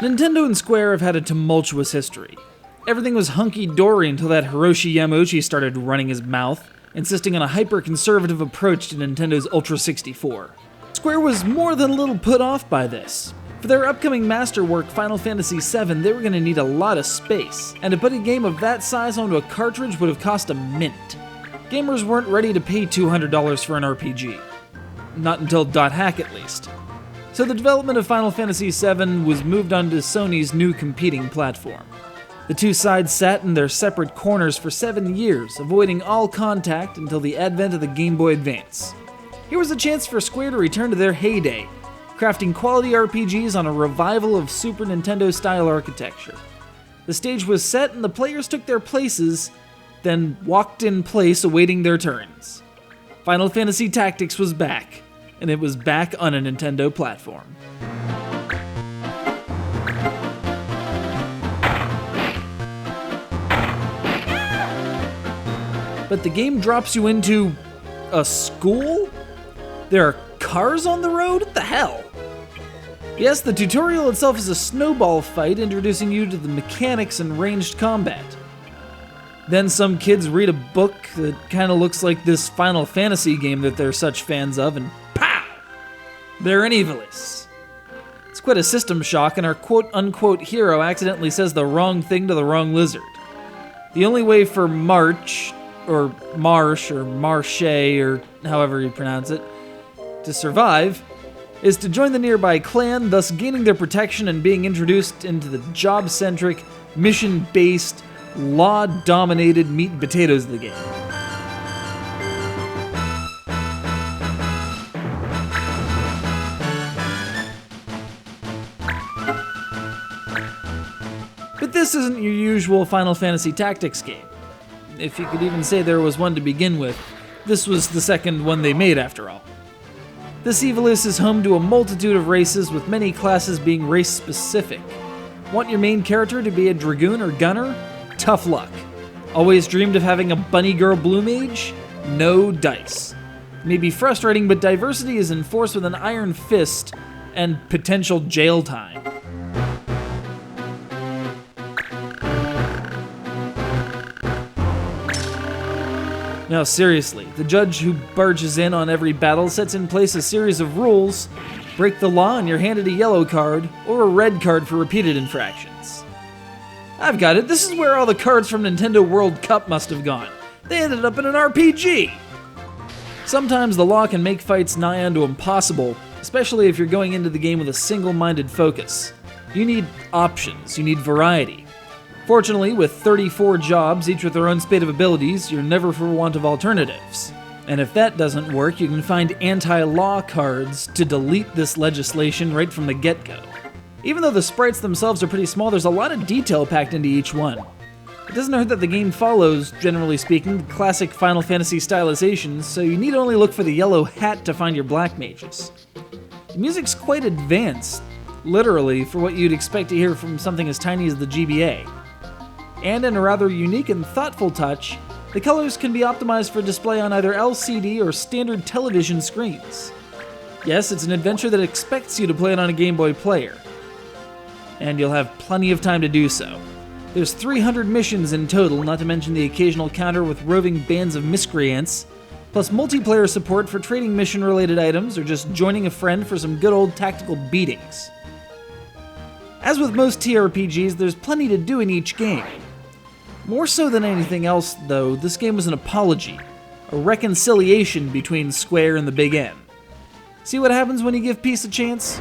Nintendo and Square have had a tumultuous history. Everything was hunky-dory until that Hiroshi Yamauchi started running his mouth, insisting on a hyper-conservative approach to Nintendo's Ultra 64. Square was more than a little put off by this. For their upcoming masterwork, Final Fantasy VII, they were going to need a lot of space, and to put a game of that size onto a cartridge would have cost a mint. Gamers weren't ready to pay $200 for an RPG. Not until .hack at least. So the development of Final Fantasy VII was moved onto Sony's new competing platform. The two sides sat in their separate corners for 7 years, avoiding all contact until the advent of the Game Boy Advance. Here was a chance for Square to return to their heyday, crafting quality RPGs on a revival of Super Nintendo-style architecture. The stage was set and the players took their places, then walked in place awaiting their turns. Final Fantasy Tactics was back, and it was back on a Nintendo platform. But the game drops you into a school? There are cars on the road? What the hell? Yes, the tutorial itself is a snowball fight introducing you to the mechanics and ranged combat. Then some kids read a book that kind of looks like this Final Fantasy game that they're such fans of, and pow! They're an Evilis. It's quite a system shock, and our quote-unquote hero accidentally says the wrong thing to the wrong lizard. The only way for March, or Marsh, or Marche, or however you pronounce it, to survive is to join the nearby clan, thus gaining their protection and being introduced into the job-centric, mission-based, law-dominated meat and potatoes of the game. But this isn't your usual Final Fantasy Tactics game. If you could even say there was one to begin with, this was the second one they made after all. This Evilis is home to a multitude of races, with many classes being race-specific. Want your main character to be a Dragoon or Gunner? Tough luck. Always dreamed of having a bunny girl blue mage? No dice. May be frustrating, but diversity is enforced with an iron fist and potential jail time. Now seriously, the judge who barges in on every battle sets in place a series of rules. Break the law and you're handed a yellow card, or a red card for repeated infractions. I've got it, this is where all the cards from Nintendo World Cup must have gone. They ended up in an RPG! Sometimes the law can make fights nigh unto impossible, especially if you're going into the game with a single-minded focus. You need options, you need variety. Fortunately, with 34 jobs, each with their own spate of abilities, you're never for want of alternatives. And if that doesn't work, you can find anti-law cards to delete this legislation right from the get-go. Even though the sprites themselves are pretty small, there's a lot of detail packed into each one. It doesn't hurt that the game follows, generally speaking, the classic Final Fantasy stylizations, so you need only look for the yellow hat to find your black mages. The music's quite advanced, literally, for what you'd expect to hear from something as tiny as the GBA. And in a rather unique and thoughtful touch, the colors can be optimized for display on either LCD or standard television screens. Yes, it's an adventure that expects you to play it on a Game Boy player. And you'll have plenty of time to do so. There's 300 missions in total, not to mention the occasional counter with roving bands of miscreants, plus multiplayer support for trading mission-related items or just joining a friend for some good old tactical beatings. As with most TRPGs, there's plenty to do in each game. More so than anything else, though, this game was an apology, a reconciliation between Square and the Big N. See what happens when you give peace a chance?